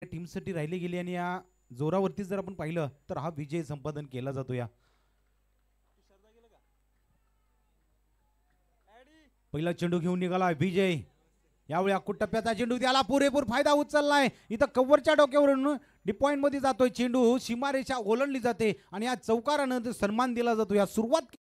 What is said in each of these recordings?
टीमसाठी राहिली गेली आणि या जोरावरती जर आपण पाहिलं तर हा विजय संपादन केला जातो. या पहिला चेंडू घेऊन निघाला विजय. यावेळी अक्कूट टप्प्याचा चेंडू, त्याला पुरेपूर फायदा उचललाय. इथं कव्हरच्या डोक्यावरून डिपॉइंट मध्ये जातोय चेंडू, सीमारेषा ओलांडली जाते आणि या चौकारानं सन्मान दिला जातो. या सुरुवात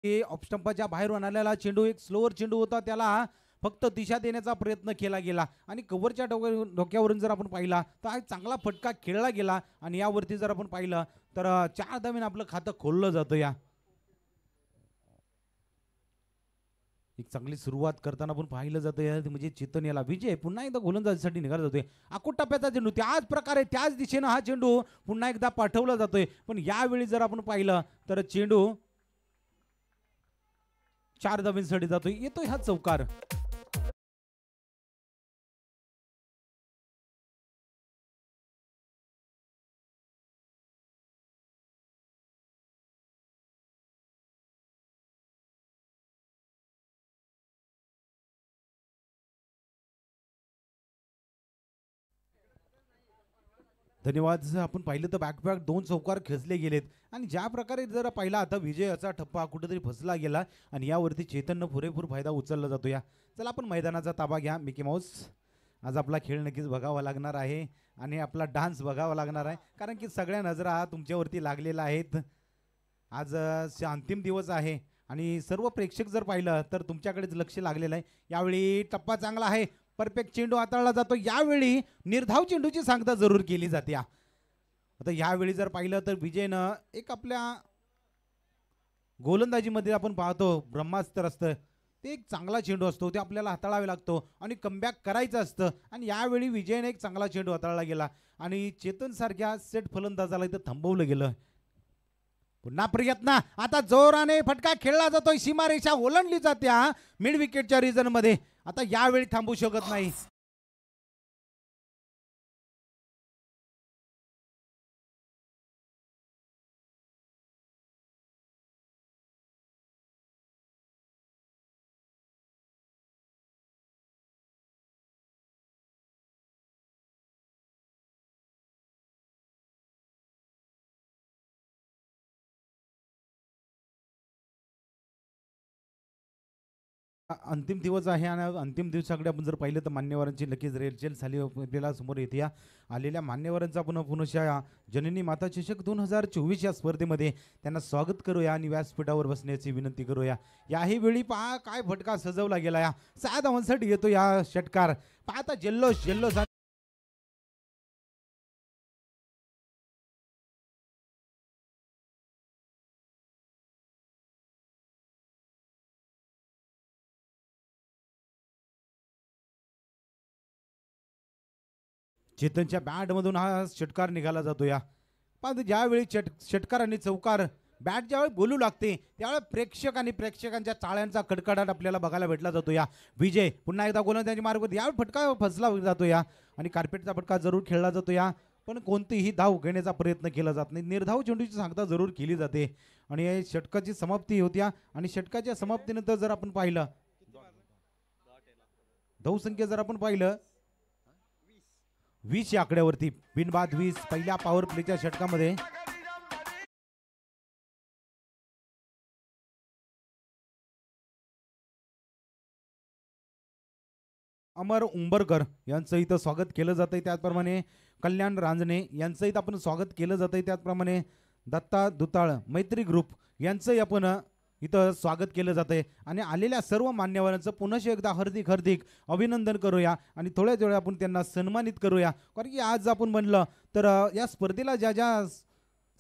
ऑफस्टंपाच्या बाहेरून आलेला चेंडू एक स्लोअर चेंडू होता, त्याला फक्त दिशा देण्याचा प्रयत्न केला गेला आणि कव्हरच्या डोक्यावरून जर आपण पाहिला तर हा चांगला फटका खेळला गेला आणि यावरती जर आपण पाहिलं तर 4 धावेने आपलं खातं खोललं जातं. या एक चांगली सुरुवात करताना पण पाहिलं जातं म्हणजे चेतन याला विजय पुन्हा एकदा गोलंदाजीसाठी निघाला जातोय. अक्कूट टप्प्याचा चेंडू त्याच प्रकारे त्याच दिशेनं हा चेंडू पुन्हा एकदा पाठवला जातोय, पण यावेळी जर आपण पाहिलं तर चेंडू 4 धावांसाठी जातोय. येतोय हा चौकार. धन्यवाद. आपण पाहिलं तर बॅक बॅक 2 चौकार खेचले गेलेत आणि ज्या प्रकारे जर पाहिला आता विजयाचा ठप्पा कुठेतरी फसला गेला आणि यावरती चेतननं पुरेपूर फायदा उचलला जातो. या चला आपण मैदानाचा ताबा घ्या. मिकी माऊस, आज आपला खेळ नक्कीच बघावा लागणार आहे आणि आपला डान्स बघावा लागणार आहे, कारण की सगळ्या नजरा तुमच्यावरती लागलेल्या आहेत. आज अंतिम दिवस आहे आणि सर्व प्रेक्षक जर पाहिलं तर तुमच्याकडेच लक्ष लागलेलं आहे. यावेळी टप्पा चांगला आहे, परफेक्ट चेंडू हाताळला जातो. यावेळी निर्धाव चेंडूची सांगता जरूर केली जाते. आता यावेळी जर पाहिलं तर विजयनं एक आपल्या गोलंदाजीमध्ये आपण पाहतो ब्रह्मास्त्र असतं, ते एक चांगला चेंडू असतो, ते आपल्याला हाताळावे लागतो आणि कमबॅक करायचं असतं आणि यावेळी विजयने एक चांगला चेंडू हाताळला गेला आणि चेतन सारख्या सेट फलंदाजाला इथं थांबवलं गेलं. पुन्हा प्रयत्न, आता जोराने फटका खेळला जातोय, सीमारेषा ओलांडली जाते मिड विकेटच्या रिजन मध्ये. आता यावेळी थांबू शकत नाही. अंतिम दिवस आहे आणि अंतिम दिवसाकडे आपण जर पाहिलं तर मान्यवरांची नक्कीच रेलचेल झाली आपल्याला समोर येते. या आलेल्या मान्यवरांचा आपण पुनश्या जननी माता चषक 2024 या स्पर्धेमध्ये त्यांना स्वागत करूया आणि व्यासपीठावर बसण्याची विनंती करूया. याही वेळी पहा काय फटका सजवला गेला. या 6 धावांसाठी येतो या षटकार. पाहता जल्लोष जल्लोष. चेतनच्या बॅटमधून हा षटकार निघाला जातो. या पण ज्यावेळी षटकार आणि चौकार बॅट ज्यावेळी बोलू लागते त्यावेळी प्रेक्षक आणि प्रेक्षकांच्या चाळ्यांचा कडकडाट आपल्याला बघायला भेटला जातो. या विजय पुन्हा एकदा गोलंदाजी मार्ग यावेळी फटका फसला जातो. या आणि कार्पेटचा फटका जरूर खेळला जातो. या पण कोणतीही धाव घेण्याचा प्रयत्न केला जात नाही. निर्धाव चेंडूची सांगता जरूर केली जाते आणि षटकाची समाप्ती होत्या आणि षटकाच्या समाप्तीनंतर जर आपण पाहिलं धावसंख्या जर आपण पाहिलं 20 या आकड्यावरती बिनबाद 20 पहिल्या पॉवर प्लेच्या षटकामध्ये. अमर उंबरकर यांचं इथं स्वागत केलं जातंय. त्याचप्रमाणे कल्याण रांजणे यांचं इथं आपण स्वागत केलं जातंय. त्याचप्रमाणे दत्ता दुताळ मैत्री ग्रुप यांचंही आपण इथं स्वागत केलं जातंय आणि आलेल्या सर्व मान्यवरांचं पुन्हा एकदा हार्दिक हार्दिक अभिनंदन करूया आणि थोड्याच वेळ आपण त्यांना सन्मानित करूया. कारण की आज आपण म्हणलं तर या स्पर्धेला ज्या ज्या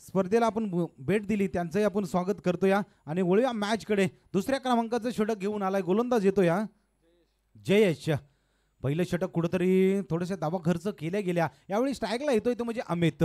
स्पर्धेला आपण भेट दिली त्यांचंही आपण स्वागत करतोया आणि वळूया मॅचकडे. दुसऱ्या क्रमांकाचं षटक घेऊन आलाय गोलंदाज येतोया जयेश. पहिलं षटक कुठंतरी थोडंसं दावा खर्च केल्या गेल्या. यावेळी स्ट्राईकला येतोय तो म्हणजे अमित.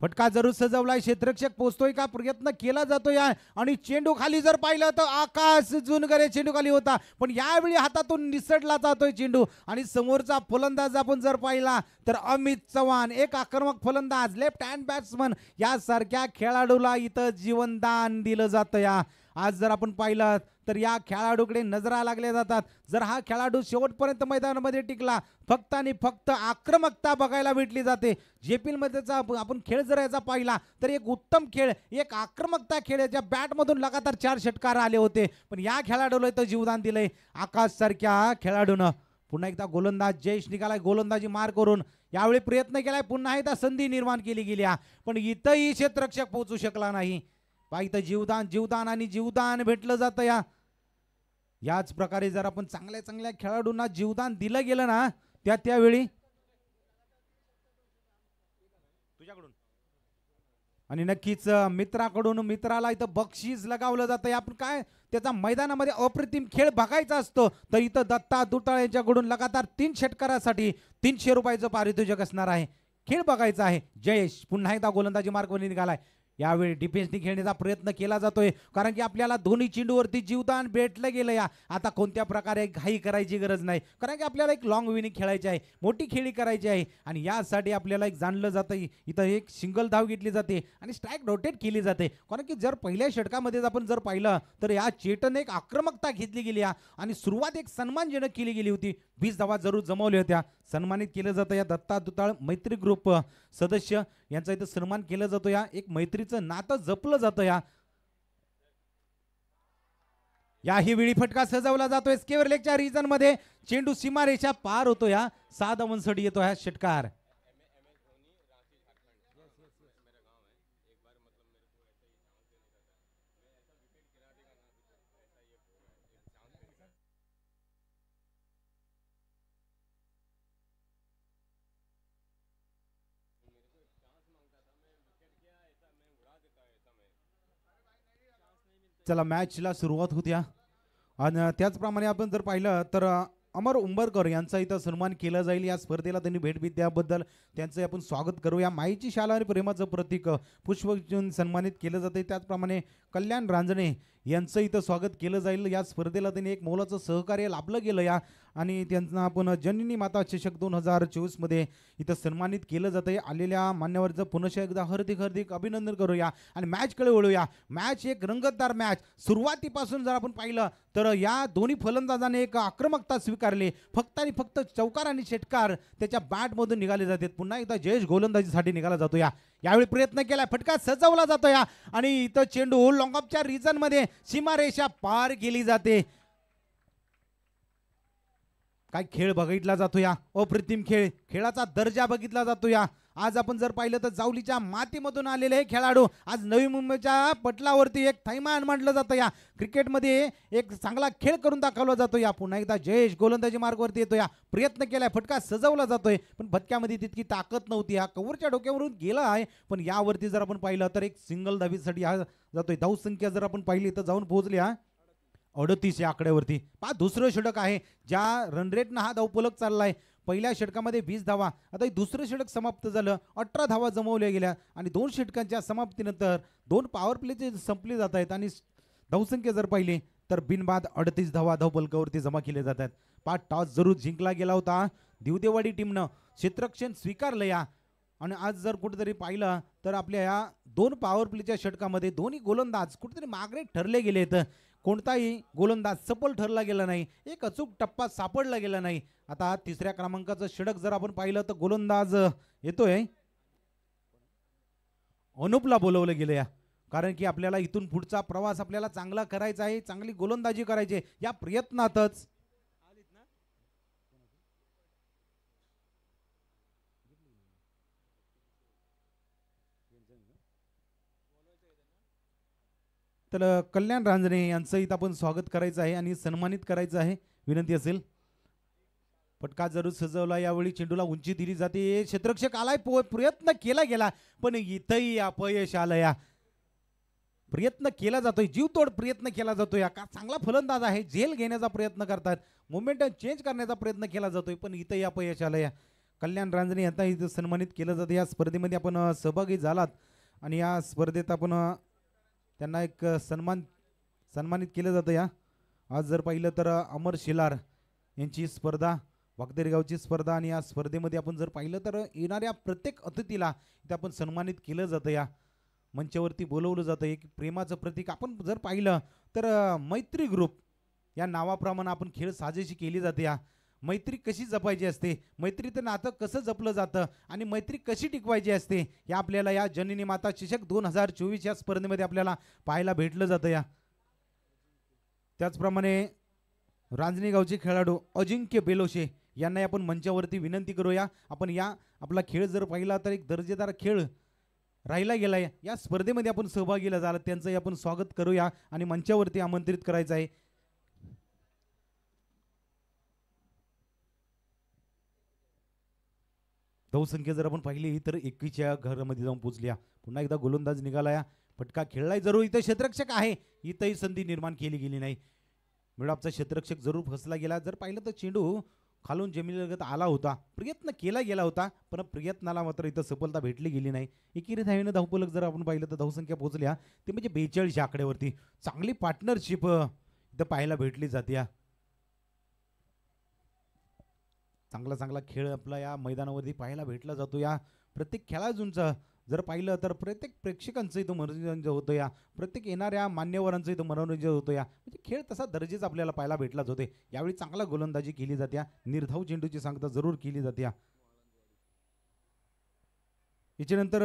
फटका जरूर सजवलाय, क्षेत्ररक्षक पोहोचतोय का प्रयत्न केला जातोय आणि चेंडू खाली जर पाहिलं तर आकाश जुनगरे चेंडू खाली होता, पण यावेळी हातातून निसटला जातोय चेंडू आणि समोरचा फलंदाज आपण जर पाहिला तर अमित चव्हाण एक आक्रमक फलंदाज लेफ्ट हँड बॅट्समन यासारख्या खेळाडूला इथं जीवनदान दिलं जातं. आज जर आपण पाहिलं तर या खेळाडूकडे नजरा लागल्या जातात. जर हा खेळाडू शेवटपर्यंत मैदानामध्ये टिकला, फक्त आणि फक्त आक्रमकता बघायला भेटली जाते. जेपीएल मध्येचा आपण खेळ जर याचा पाहिला तर एक उत्तम खेळ, एक आक्रमकता खेळ, याच्या बॅटमधून लगातार 4 षटकार आले होते. पण या खेळाडूला इथं जीवदान दिलंय आकाश सारख्या खेळाडूनं. पुन्हा एकदा गोलंदाज जयेश निघालाय गोलंदाजी मार करून. यावेळी प्रयत्न केलाय, पुन्हा एकदा संधी निर्माण केली गेली, पण इथंही क्षेत्ररक्षक पोहोचू शकला नाही. पहा इथं जीवदान जीवदान आणि जीवदान भेटलं जातं. याच प्रकारे जर आपण चांगल्या चांगल्या खेळाडूंना जीवदान दिलं गेलं ना त्यावेळी तुझ्याकडून आणि नक्कीच मित्राकडून मित्राला इथं बक्षीस लगावलं जातं. आपण काय त्याचा मैदानामध्ये अप्रतिम खेळ बघायचा असतो तर इथं दत्ता दुताळ यांच्याकडून लगातार 3 षटकारासाठी 300 रुपयाचं पारितोषिक असणार आहे. खेळ बघायचा आहे. जयेश पुन्हा एकदा गोलंदाजी मार्गावर निघालाय. यावेळी डिफेन्सनी खेळण्याचा प्रयत्न केला जातोय, कारण की आपल्याला दोन्ही चेंडूवरती जीवदान भेटलं गेलं. आता कोणत्या प्रकारे घाई करायची गरज नाही, कारण की आपल्याला एक लॉंग विनिंग खेळायची आहे, मोठी खेळी करायची आहे. आणि यासाठी आपल्याला एक जाणलं जातं, इथं एक सिंगल धाव घेतली जाते आणि स्ट्राईक रोटेट केली जाते. कारण की जर पहिल्या षटकामध्ये आपण जर पाहिलं तर या चेटन एक आक्रमकता घेतली गेली आणि सुरुवात एक सन्मानजनक केली गेली होती. 20 धावा जरूर जमवल्या होत्या. सन्मानित केलं जातं या दत्ता दुताळ मैत्री ग्रुप सदस्य यांचा इथं सन्मान केला जातो. या एक मैत्रीचं नातं जपलं जातं. याही वेळी फटका सजवला जातोय स्क्वेअर लेगच्या रिजन मध्ये. चेंडू सीमारेषा पार होतो. 6 धावांसाठी येतो हा षटकार. चला मॅचला सुरुवात होत्या आणि त्याचप्रमाणे आपण जर पाहिलं तर अमर उंबरकर यांचा इथं सन्मान केला जाईल. या स्पर्धेला त्यांनी भेट दिल्याबद्दल त्यांचं आपण स्वागत करूया. माईची शाला आणि प्रेमाचं प्रतीक पुष्प सन्मानित केलं जाते. त्याचप्रमाणे कल्याण रांजणे यांचं इथं स्वागत केलं जाईल. या स्पर्धेला त्यांनी एक मोलाचं सहकार्य लाभलं गेलं आणि त्यांना आपण जननी माता चषक 2024 मध्ये इथं सन्मानित केलं जाते. आलेल्या मान्यवरचं पुनश्च एकदा हार्दिक हार्दिक अभिनंदन करूया आणि मॅचकडे वळूया. मॅच एक रंगतदार मॅच. सुरुवातीपासून जर आपण पाहिलं तर या दोन्ही फलंदाजाने एक आक्रमकता स्वीकारली. फक्त आणि फक्त चौकार आणि षटकार त्याच्या बॅटमधून निघाले जातात. पुन्हा एकदा जयेश गोलंदाजीसाठी निघाला जातो. यावेळी प्रयत्न केला, फटका सजवला जातो आणि इथं चेंडू लॉंग ऑफच्या रिजन मध्ये सीमारेषा पार केली जाते. काय खेळ बघितला जातो. अप्रतिम खेळ, खेळाचा दर्जा बघितला जातो. आज आपण जर पाहिलं तर जावलीच्या मातीमधून आलेले हे खेळाडू आज नवी मुंबईच्या पटलावरती एक थैमान मांडलं जातं. क्रिकेटमध्ये एक चांगला खेळ करून दाखवला जातो. पुन्हा एकदा जयेश गोलंदाजी मार्गावरती येतो. प्रयत्न केलाय, फटका सजवला जातोय, पण फटक्यामध्ये तितकी ताकद नव्हती. कव्हरच्या डोक्यावरून गेला आहे, पण यावरती जर आपण पाहिलं तर एक सिंगल धावीसाठी जातोय. धावसंख्या जर आपण पाहिली तर जाऊन पोहोचली 38 या आकड्यावरती. दुसरं षटक आहे ज्या रनरेटनं हा धावफलक चाललाय. पहिल्या षटकामध्ये 20 धावा, आता दुसरं षटक समाप्त झालं, 18 धावा जमवल्या गेल्या आणि 2 षटकांच्या समाप्तीनंतर 2 पॉवर प्लेचे संपले जात आहेत आणि धावसंख्या जर पाहिली तर बिनबाद 38 धावा धावफलकावरती जमा केले जात आहेत. टॉस जरूर जिंकला गेला होता. दिवदेवाडी टीमनं क्षेत्ररक्षण स्वीकारलं आणि आज जर कुठेतरी पाहिलं तर आपल्या या 2 पॉवर प्लेच्या षटकामध्ये दोन्ही गोलंदाज कुठेतरी मागे ठरले गेले आहेत. कोणताही गोलंदाज सफल ठरला गेला नाही, एक अचूक टप्पा सापडला गेला नाही. आता 3ऱ्या क्रमांकाचं षटक जर आपण पाहिलं तर गोलंदाज येतोय, अनुपला बोलवलं गेलं कारण की आपल्याला इथून पुढचा प्रवास आपल्याला चांगला करायचा आहे, चांगली गोलंदाजी करायची. या प्रयत्नातच तर कल्याण रांजणे यांचं इथं आपण स्वागत करायचं आहे आणि सन्मानित करायचं आहे. विनंती असेल. फटका जरूर सजवला. यावेळी चेंडूला उंची दिली जाते. क्षेत्ररक्षक आलाय, प्रयत्न केला गेला पण इथंही अपयश आलं. प्रयत्न केला जातोय, जीवतोड प्रयत्न केला जातोय. का चांगला फलंदाज आहे, झेल घेण्याचा प्रयत्न करतात, मोमेंटम चेंज करण्याचा प्रयत्न केला जातोय, पण इथंही अपयश आलं. कल्याण रांजणे यांना इथं सन्मानित केलं जातं. या स्पर्धेमध्ये आपण सहभागी झालात आणि या स्पर्धेत आपण त्यांना एक सन्मानित केलं जातं. आज जर पाहिलं तर अमर शिलार यांची स्पर्धा, वागदेरगावची स्पर्धा आणि या स्पर्धेमध्ये आपण जर पाहिलं तर येणाऱ्या प्रत्येक अतिथीला इथे आपण सन्मानित केलं जातं. मंचावरती बोलवलं जातं. एक प्रेमाचं प्रतीक आपण जर पाहिलं तर मैत्री ग्रुप या नावाप्रमाणे आपण खेळ साजेशी केली जाते. या मैत्री कशी जपायची असते, मैत्रीचं नातं कसं जपलं जातं आणि मैत्री कशी टिकवायची असते हे आपल्याला या जननी माता चषक 2024 या स्पर्धेमध्ये आपल्याला पाहायला भेटलं जातं. या त्याचप्रमाणे रांजणी गावचे खेळाडू अजिंक्य बेलोशे यांना आपण मंचावरती विनंती करूया. आपण या आपला खेळ जर पाहिला तर एक दर्जेदार खेळ राहिला गेलाय. या स्पर्धेमध्ये आपण सहभागीला झाला त्यांचं आपण स्वागत करूया आणि मंचावरती आमंत्रित करायचं आहे. धावसंख्या जर आपण पाहिली तर 21च्या घरामध्ये जाऊन पोहोचल्या. पुन्हा एकदा गोलंदाज निघाला, फटका खेळलाय जरूर. इथं क्षेत्ररक्षक आहे, इथंही संधी निर्माण केली गेली नाही. मिळापचा क्षेत्ररक्षक जरूर फसला गेला. जर पाहिलं तर चेंडू खालून जमिनीलगत आला होता, प्रयत्न केला गेला होता, पण प्रयत्नाला मात्र इथं सफलता भेटली गेली नाही. एकेरी धावेनं धावफलक जर आपण पाहिलं तर धावसंख्या पोहोचल्या ते म्हणजे 42 आकड्यावरती. चांगली पार्टनरशिप इथं पाहायला भेटली जाते. चांगला चांगला खेळ आपला या मैदानावरती पाहायला भेटला जातो. या प्रत्येक खेळाडूंचं जर पाहिलं तर प्रत्येक प्रेक्षकांचं इथं मनोरंजन होतं. या प्रत्येक येणाऱ्या मान्यवरांचं इथं मनोरंजन होतं. या म्हणजे खेळ तसा दर्जेच आपल्याला पाहायला भेटलाच होते. यावेळी चांगला गोलंदाजी केली जाते, निर्धाव चेंडूची सांगता जरूर केली जाते. याच्यानंतर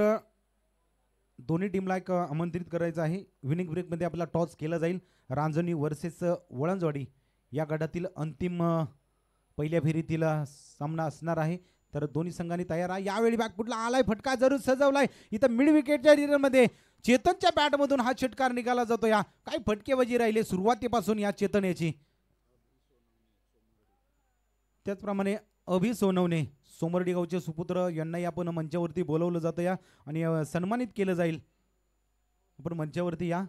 दोन्ही टीमला एक आमंत्रित करायचं आहे. विनिंग ब्रेकमध्ये आपला टॉस केला जाईल. रांजणी वर्सेस वळणजवाडी या गटातील अंतिम पहिल्या फेरीतील सामना असणार आहे. तर दोन्ही संघांनी तयार आहे. यावेळी बॅकफुटला आलाय, फटका जरूर सजवलाय. इथं मिड विकेटच्या रिरमध्ये चेतनच्या बॅटमधून हा षटकार निघाला जातो. या काय फटकेबाजी राहिले सुरुवातीपासून या चेतन याची. त्याचप्रमाणे अभि सोनवणे सोमर्डी गावचे सुपुत्र यांनाही आपण मंचावरती बोलवलं जातं या आणि सन्मानित केलं जाईल. आपण मंचावरती या.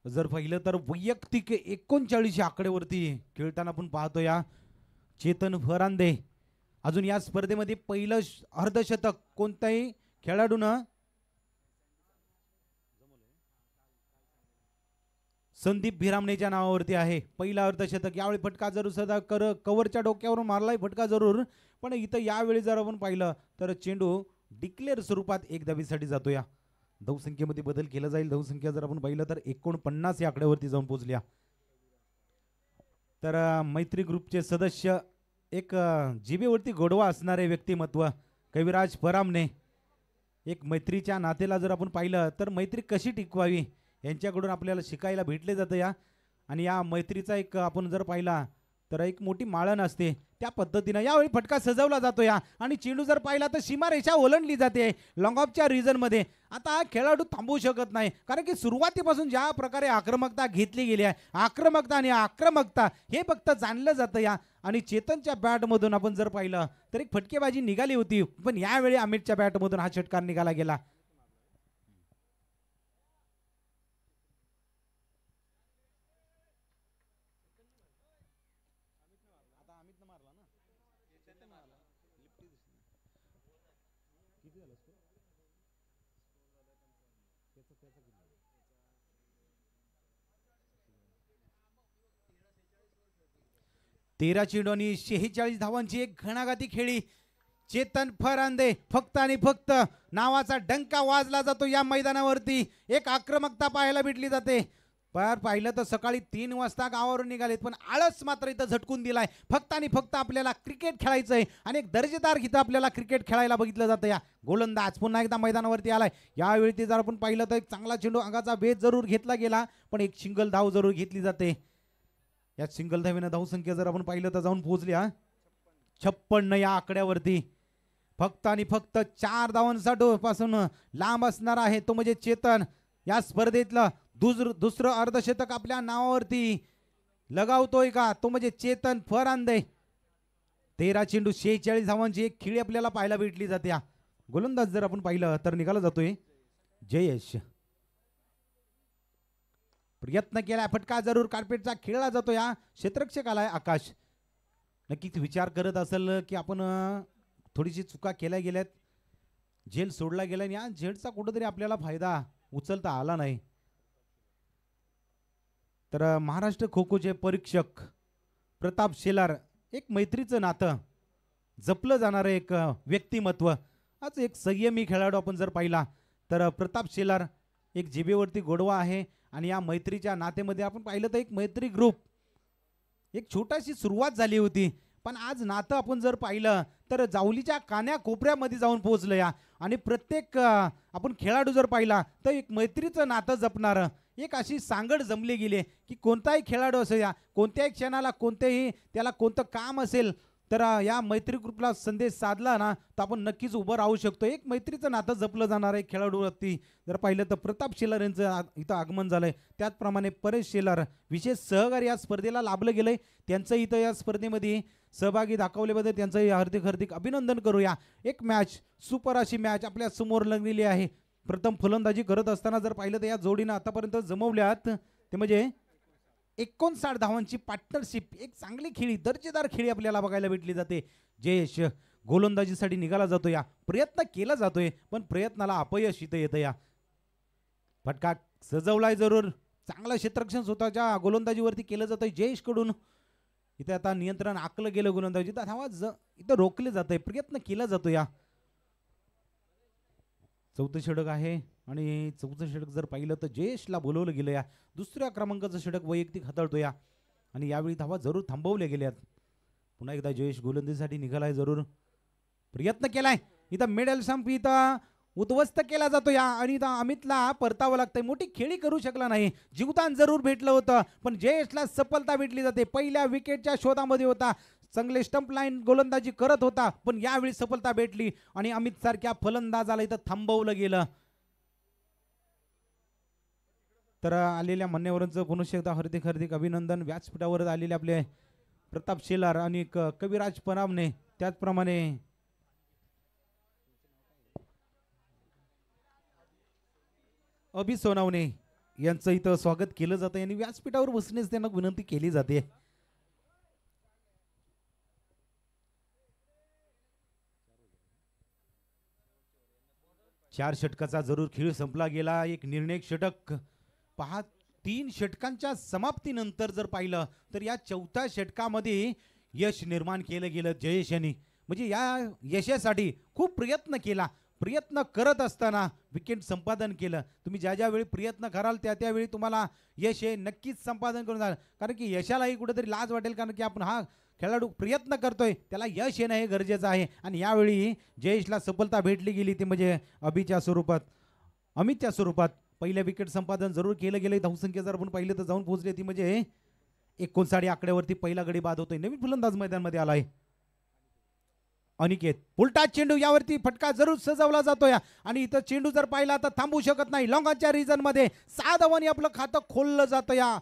जर पाहिलं तर वैयक्तिक 39 आकड्यावरती खेळताना आपण पाहतो या चेतन फरांदे. अजून या स्पर्धेमध्ये पहिलं अर्धशतक कोणत्याही खेळाडूनं संदीप भिरामणेच्या नावावरती आहे. पहिला अर्धशतक. यावेळी फटका जरूर सदा कव्हरच्या डोक्यावरून मारलाय फटका जरूर, पण इथं यावेळी जर आपण पाहिलं तर चेंडू डिक्लेअर स्वरूपात एक धावेसाठी जातो. या धावसंख्येमध्ये बदल केला जाईल. धावसंख्या जर आपण पाहिलं तर 49 या आकड्यावरती जाऊन पोहोचल्या. तर मैत्री ग्रुपचे सदस्य एक जिभेवरती गोडवा असणारे व्यक्तिमत्व कविराज परामने. एक मैत्रीच्या नातेला जर आपण पाहिलं तर मैत्री कशी टिकवावी यांच्याकडून आपल्याला शिकायला भेटले जातं. या आणि या मैत्रीचा एक आपण जर पाहिला तर एक मोठी माळण असते त्या पद्धतीनं यावेळी फटका सजवला जातो. या आणि चेंडू जर पाहिला तर सीमारेषा ओलांडली जाते लॉंग ऑफच्या रिजनमध्ये. आता हा खेळाडू थांबू शकत नाही, कारण की सुरुवातीपासून ज्या प्रकारे आक्रमकता घेतली गेली आहे, आक्रमकता आणि आक्रमकता हे फक्त जाणलं जातं. या आणि चेतनच्या बॅटमधून आपण जर पाहिलं तर एक फटकेबाजी निघाली होती, पण यावेळी अमितच्या बॅटमधून हा षटकार निघाला गेला. तेरा चेंडू आणि 46 धावांची एक घणाघाती खेळी. चेतन फरांदे फक्त आणि फक्त नावाचा डंका वाजला जातो या मैदानावरती. एक आक्रमकता पाहायला भेटली जाते. पाहिलं तर सकाळी 3 वाजता गावावरून निघालेत, पण आळस मात्र इथं झटकून दिलाय. फक्त आणि फक्त आपल्याला क्रिकेट खेळायचंय आणि एक दर्जेदार इथं आपल्याला क्रिकेट खेळायला बघितलं जातं. या गोलंदाज पुन्हा एकदा मैदानावरती आलाय. यावेळी ते जर आपण पाहिलं तर एक चांगला चेंडू अंगाचा बेस जरूर घेतला गेला, पण एक सिंगल धाव जरूर घेतली जाते. या सिंगल धावेनं धावसंख्या जर आपण पाहिलं तर जाऊन पोहोचल्या 56 या आकड्यावरती. फक्त आणि फक्त 4 धावांसाठी पासून लांब असणार आहे तो म्हणजे चेतन. या स्पर्धेतलं दुसरं अर्धशतक आपल्या नावावरती लगावतोय का तो म्हणजे चेतन फरांदे. 13 चेंडू 46 धावांची एक खेळी आपल्याला पाहायला भेटली जाते. गोलंदाज जर आपण पाहिलं तर निघाला जातोय जयेश. प्रयत्न केला, फटका जरूर कार्पेटचा खेळला जातो. या क्षेत्ररक्षक आलाय आकाश. नक्कीच विचार करत असेल की आपण थोडीशी चुका केल्या गेल्यात, झेल सोडला गेला आणि या झेलचा कुठेतरी आपल्याला फायदा उचलता आला नाही. तर महाराष्ट्र खो खोचे परीक्षक प्रताप शेलार, एक मैत्रीचं नातं जपलं जाणारं एक व्यक्तिमत्व आज एक संयमी खेळाडू आपण जर पाहिला तर प्रताप शेलार, एक जिभेवरती गोडवा आहे आणि या मैत्रीच्या नातेमध्ये आपण पाहिलं तर एक मैत्री ग्रुप, एक छोटीशी सुरुवात झाली होती, पण आज नातं आपण जर पाहिलं तर जावलीच्या कान्या कोपऱ्यामध्ये जाऊन पोहोचलं या. आणि प्रत्येक आपण खेळाडू जर पाहिला तर एक मैत्रीचं नातं जपणारं एक अशी सांगड जमली गेली की कोणताही खेळाडू असो या, कोणत्याही क्षणाला कोणतेही त्याला कोणतं काम असेल तर या मैत्री ग्रुपला संदेश साधला ना तर आपण नक्कीच उभं राहू शकतो. एक मैत्रीचं नातं जपलं जाणार आहे खेळाडूवरती जर पाहिलं तर प्रताप शेलार यांचं इथं आगमन झालंय. त्याचप्रमाणे परेश शेलार विशेष सहकार्य या स्पर्धेला लाभलं गेलंय, त्यांचं इथं या स्पर्धेमध्ये सहभागी दाखवल्याबद्दल त्यांचं हार्दिक हार्दिक अभिनंदन करूया. एक मॅच, सुपर अशी मॅच आपल्या समोर लागलेली आहे. प्रथम फलंदाजी करत असताना जर पाहिलं तर या जोडीनं आतापर्यंत जमवल्यात ते म्हणजे 59 धावांची पार्टनरशिप, एक चांगली खेळी, दर्जेदार खेळी आपल्याला बघायला भेटली जाते. जयेश गोलंदाजीसाठी निघाला जातो या, प्रयत्न केला जातोय पण प्रयत्नाला अपयश इथं येतं या. फटका सजवलाय जरूर, चांगलं क्षेत्ररक्षण स्वतःच्या गोलंदाजीवरती केलं जातंय जयेश कडून. इथे आता नियंत्रण आखलं गेलं गोलंदाजी, धावा इथं रोखले जात आहे, प्रयत्न केला जातो या. चौथं षटक आहे आणि चौथं षटक जर पाहिलं तर जयेशला बोलवलं गेलं या. दुसऱ्या क्रमांकाचं षटक वैयक्तिक हाताळतो या आणि यावेळी धावा जरूर थांबवल्या गेल्यात. पुन्हा एकदा जयेश गोलंदाजीसाठी निघालाय, जरूर प्रयत्न केलाय. इथं मिडल स्टंप इथं उद्ध्वस्त केला जातो या आणि इथं अमितला परतावं लागतंय. मोठी खेळी करू शकला नाही, जीवदान जरूर भेटलं होतं पण जयेशला सफलता भेटली जाते. पहिल्या विकेटच्या शोधामध्ये होता, चांगले स्टंप लाईन गोलंदाजी करत होता पण यावेळी सफलता भेटली आणि अमित सारख्या फलंदाजाला इथं थांबवलं गेलं. तर आलेल्या मान्यवरांचं पुन्हा एकदा हार्दिक हार्दिक अभिनंदन. व्यासपीठावर आलेले आपले प्रताप शेलार आणि कविराज परामने, त्याचप्रमाणे अभि सोनावणे यांचं इथं स्वागत केलं जातं आणि व्यासपीठावर बसण्यास त्यांना विनंती केली जाते. चार षटकाचा जरूर खेळ संपला गेला. एक निर्णायक षटक पहा, 3 षटकांच्या समाप्तीनंतर जर पाहिलं तर या चौथ्या षटकामध्ये यश निर्माण केलं गेलं जयेश यांनी. म्हणजे या यशासाठी खूप प्रयत्न केला, प्रयत्न करत असताना विकेट संपादन केलं. तुम्ही ज्या ज्या वेळी प्रयत्न कराल त्या त्यावेळी तुम्हाला यश हे नक्कीच संपादन करून जाणार, कारण की यशालाही कुठेतरी लाज वाटेल, कारण की आपण हा खेळाडू प्रयत्न करतोय त्याला यश येणं हे गरजेचं आहे. आणि यावेळी जयेशला सफलता भेटली गेली ती म्हणजे अभिच्या स्वरूपात, अमितच्या स्वरूपात. पहिल्या विकेट संपादन जरूर केलं गेलं. धावसंख्या जर आपण पाहिलं तर जाऊन पोहोचली ती म्हणजे 59 आकड्यावरती पहिला गडी बाद होतोय. नवीन फलंदाज मैदानामध्ये आलाय अनिकेत. उलटा चेंडू, यावरती फटका जरूर सजवला जातोय आणि इथं चेंडू जर पाहिला तर थांबू शकत नाही. लॉंगाच्या रिजन मध्ये 6 धावांनी आपलं खातं खोललं जातं. या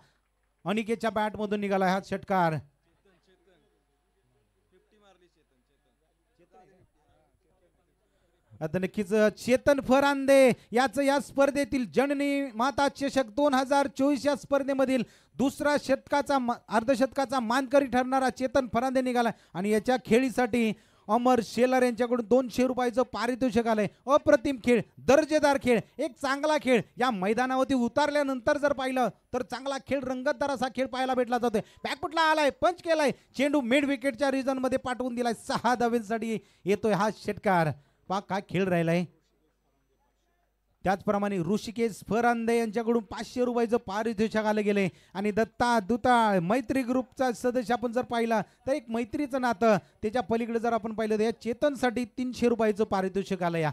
अनिकेतच्या बॅट मधून निघाला हा षटकार. आता नक्कीच चेतन फरांदे याचं या स्पर्धेतील जननी माता चषक 2024 या स्पर्धेमधील दुसरा षटकाचा अर्धशतकाचा मानकरी ठरणारा चेतन फरांदे निघाला आणि याच्या खेळीसाठी अमर शेलार यांच्याकडून 200 रुपयाचं पारितोषिक आलंय. अप्रतिम खेळ, दर्जेदार खेळ, एक चांगला खेळ या मैदानावरती उतरल्यानंतर जर पाहिलं तर चांगला खेळ, रंगतदार असा खेळ पाहायला भेटला जातोय. बॅकफुटला आलाय, पंच केलाय, चेंडू मिड विकेटच्या रिजन मध्ये पाठवून दिलाय. 6 धावांसाठी येतोय हा षटकार. पा काय खेळ राहिलाय. त्याचप्रमाणे ऋषिकेश फरांदे यांच्याकडून 500 रुपयाचं पारितोषिक आलं गेले आणि दत्ता दुताळ मैत्री ग्रुपचा सदस्य आपण जर पाहिला तर एक मैत्रीचं नातं, त्याच्या पलीकडे जर आपण पाहिलं तर या चेतनसाठी 300 रुपयाचं पारितोषिक आलं. या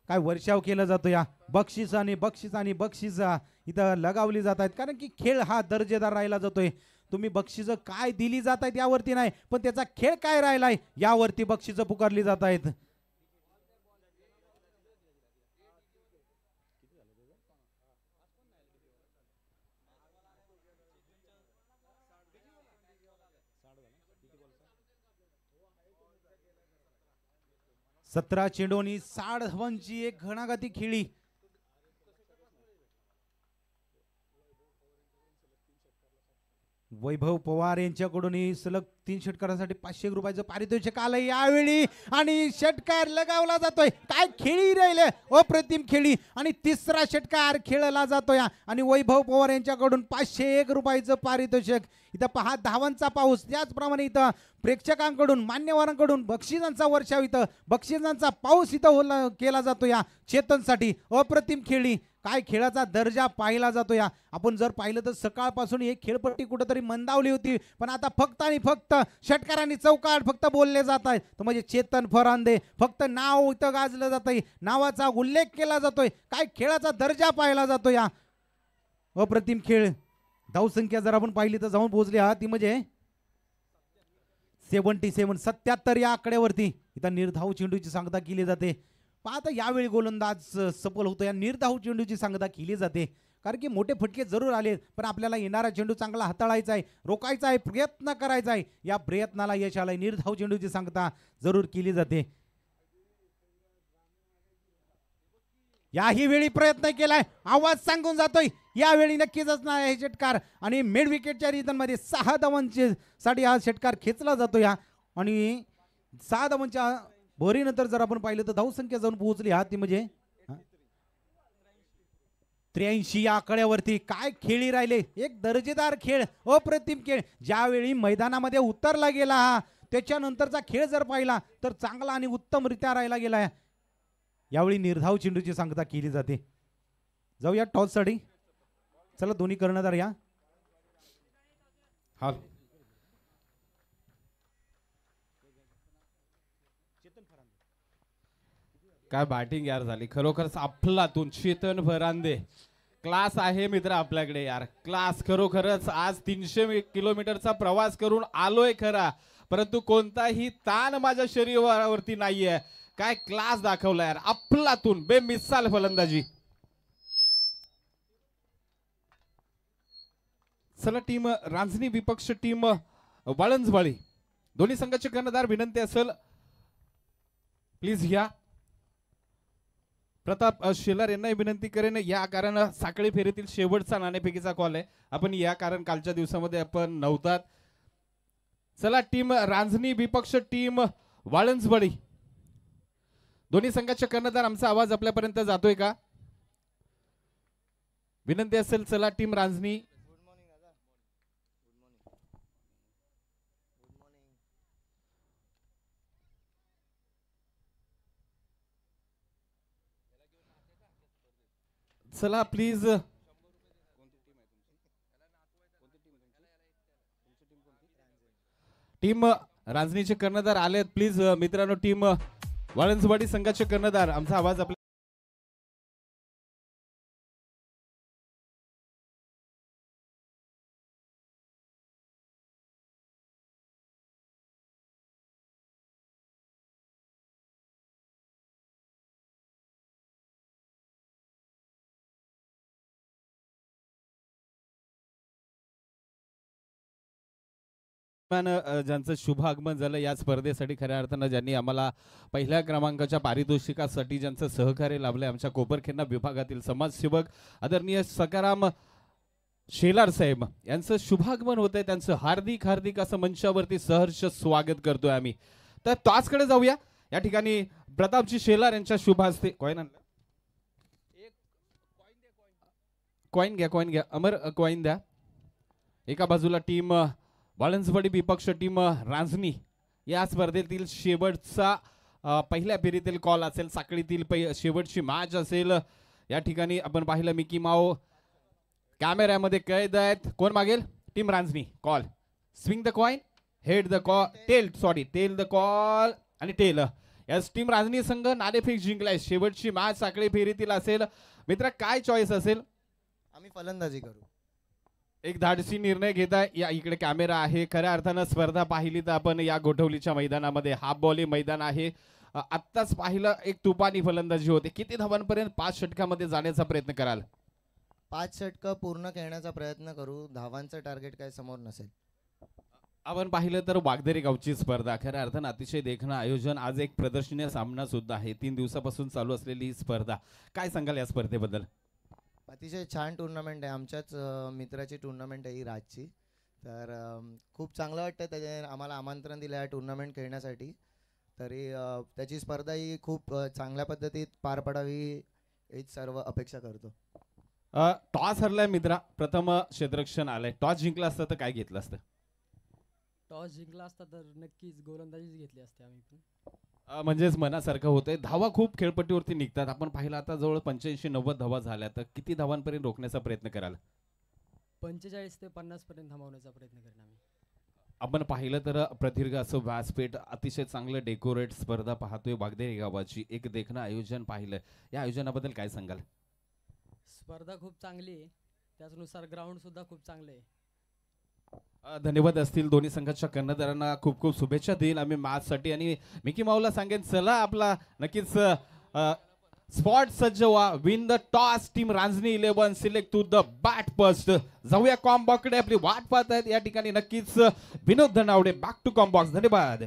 काय वर्षाव केला जातो, या बक्षीस आणि बक्षीस आणि बक्षीस इथं लगावली जात आहेत, कारण की खेळ हा दर्जेदार राहिला जातोय. तुम्ही बक्षीस काय दिली जात आहेत यावरती नाही, पण त्याचा खेळ काय राहिलाय यावरती बक्षीस पुकारली जात आहेत. सतरा चेंडूंनी 60 धावांची एक घणाघाती खेळी. वैभव पवार यांच्याकडून सलग 3 षटकारासाठी 500 रुपयाचं पारितोषिक आलं यावेळी आणि षटकार लगावला जातोय. काय खेळी राहिले, अप्रतिम खेळी. आणि तिसरा षटकार खेळला जातोय आणि वैभव पवार यांच्याकडून 501 रुपयाचं पारितोषिक. इथं पहा धावांचा पाऊस, त्याचप्रमाणे इथं प्रेक्षकांकडून मान्यवरांकडून बक्षिसांचा वर्षाव, इथं बक्षिसांचा पाऊस इथं केला जातो या चेतनसाठी. अप्रतिम खेळी, काय खेळाचा दर्जा पाहिला जातो या. आपण जर पाहिलं तर सकाळपासून एक खेळपट्टी कुठंतरी मंदावली होती, पण आता फक्त आणि फक्त षटकारांनी चौकाट फक्त बोलले जात आहेत. तर म्हणजे चेतन फरांदे फक्त नाव इथं गाजलं जात आहे, नावाचा उल्लेख केला जातोय. काय खेळाचा दर्जा पाहिला जातो या. अप्रतिम खेळ. धावसंख्या जर आपण पाहिली तर जाऊन पोहोचली ती म्हणजे 77 या आकड्यावरती. इथं निर्धाव चेंडूची सांगता केली जाते. पाहता यावेळी गोलंदाज सफल होतो, या निर्धाव चेंडूची सांगता केली जाते. कारण की मोठे फटके जरूर आले, पण आपल्याला येणारा चेंडू चांगला हाताळायचा आहे, रोखायचा आहे, प्रयत्न करायचा आहे. या प्रयत्नाला यश आलंय. निर्धाव चेंडूची सांगता जरूर केली जाते. याही वेळी प्रयत्न केलाय, आवाज सांगून जातोय. यावेळी नक्कीच असणार आहे षटकार आणि मिड विकेटच्या रिदनमध्ये 6 धावांचे साठी हा षटकार खेचला जातो या. आणि 6 धावांच्या भरीनंतर जर आपण पाहिलं तर धावसंख्या जाऊन पोहोचली ती म्हणजे 83 या आकड्यावरती. काय खेळी राहिले, एक दर्जेदार खेळ, अप्रतिम खेळ. ज्यावेळी मैदानामध्ये उतरला गेला त्याच्यानंतरचा खेळ जर पाहिला तर चांगला आणि उत्तमरित्या राहिला गेला. यावेळी निर्धाव चेंडूची सांगता केली जाते. जाऊया टॉस साठी. चला दोन्ही कर्णधार या. हा काय बॅटिंग यार झाली खरोखरच अफलातून. चेतन फरांदे क्लास आहे मित्र आपल्याकडे यार, क्लास खरोखरच. आज 300 किलोमीटरचा प्रवास करून आलोय खरा, परंतु कोणताही ताण माझ्या शरीरावरती नाहीये. काय क्लास दाखवला यार, अफलातून बेमिसाल फलंदाजी. चला टीम रांजणी विपक्ष टीम वाळंजवाडी, दोन्ही संघाचे कर्णधार विनंती असेल प्लीज या. प्रताप शेलार यांना विनंती करेन या, कारण साखळी फेरीतील शेवटचा नाणेफेकीचा कॉल आहे. आपण या कारण कालच्या दिवसामध्ये आपण नव्हतात. चला टीम रांजणी विपक्ष टीम वाळंजवाडी, दोन्ही संघाचे कर्णधार, आमचा आवाज आपल्यापर्यंत जातोय का? विनंती असेल. चला टीम रांजणी. चला प्लीज. टीम रांजणीचे कर्णधार आलेत प्लीज मित्रांनो. टीम वाळंजवाडी संघाचे कर्णधार, आमचा आवाज आपल्या ज्यांचं शुभ आगमन झालं या स्पर्धेसाठी, खऱ्या अर्थानं ज्यांनी आम्हाला पहिल्या क्रमांकाच्या पारितोषिकासाठी ज्यांचं सहकार्य लाभलंय, आमच्या कोपरखेरणा विभागातील समाजसेवक आदरणीय सकाराम शेलार साहेब यांचं शुभागमन होतंय. त्यांचं हार्दिक हार्दिक असं मंचावरती सहर्ष स्वागत करतोय आम्ही. तर टॉसकडे जाऊया. या ठिकाणी प्रतापजी शेलार यांच्या शुभ हस्ते कॉइन आणला, कॉइन घ्या, कॉइन घ्या, अमर कॉइन द्या. एका बाजूला टीम वाळंजवाडी विपक्ष टीम रांजणी, या स्पर्धेतील शेवटचा पहिल्या फेरीतील कॉल असेल, साखळीतील शेवटची मॅच असेल. या ठिकाणी आपण पाहिलं मिकी माओ कॅमेऱ्यामध्ये कैद आहेत. कोण मागेल? Team Ranjani. Call, swing the coin, head the call, tail, sorry tail the call आणि टेल. यस, टीम रांजणी संघ नाणेफेक जिंकलाय. शेवटची मॅच साखळी फेरीतील असेल. मित्र काय चॉईस असेल? आम्ही फलंदाजी करू. एक धाडसी निर्णय घेताय. या इकडे कॅमेरा आहे. खऱ्या अर्थानं स्पर्धा पाहिली तर आपण या गोठवलीच्या मैदानामध्ये हाफ बॉली मैदान आहे. आत्ताच पाहिलं एक तुपानी फलंदाजी होते. किती धावांपर्यंत 5 षटकामध्ये जाण्याचा प्रयत्न कराल? 5 षटकं पूर्ण खेळण्याचा प्रयत्न करू. धावांचं टार्गेट काय समोर नसेल. आपण पाहिलं तर वागदरी गावची स्पर्धा, खऱ्या अर्थानं अतिशय देखणं आयोजन. आज एक प्रदर्शनीय सामना सुद्धा आहे. 3 दिवसापासून चालू असलेली स्पर्धा, काय सांगाल या स्पर्धेबद्दल? अतिशय छान टुर्नामेंट आहे. आमच्याच मित्राची टुर्नामेंट आहे ही राजची. तर खूप चांगलं वाटतं त्याने आम्हाला आमंत्रण दिलं आहे टुर्नामेंट खेळण्यासाठी. तरी त्याची स्पर्धा ही खूप चांगल्या पद्धतीत पार पडावी हीच सर्व अपेक्षा करतो. टॉस हरलाय मित्रा, प्रथम क्षेत्ररक्षण आलंय. टॉस जिंकला असतं तर काय घेतलं असतं? टॉस जिंकला असता तर नक्कीच गोलंदाजीच घेतली असते आम्ही पण. म्हणजेच मनासारखं होतंय. धावा खूप खेळपट्टीवरती निघतात. आपण पाहिलं आता जवळ 85-90 धावा झाल्या, तर किती धावांपर्यंत रोखण्याचा प्रयत्न कराल? 45 ते 50 पर्यंत थांबवण्याचा प्रयत्न करेन आम्ही. आपण पाहिलं तर प्रदीर्घ असं व्यासपीठ, अतिशय चांगलं डेकोरेट स्पर्धा पाहतोय बागदेरी गावाची. एक देखणं आयोजन पाहिलं, या आयोजनाबद्दल काय सांगाल? स्पर्धा खूप चांगली आहे, त्याचनुसार ग्राउंड सुद्धा खूप चांगले आहे. धन्यवाद असतील दोन्ही संघाच्या कर्णधारांना. खूप खूप शुभेच्छा देईल आम्ही मॅचसाठी. आणि मिकी माऊला सांगेन, चला आपला नक्कीच स्पॉट सज्ज व्हा. Win the toss team Ranjani 11 select to the bat first. जाऊया कॉम्बॉक्सकडे, आपली वाट पाहत आहेत या ठिकाणी नक्कीच Vinod Dhanawade. Back to combox. धन्यवाद.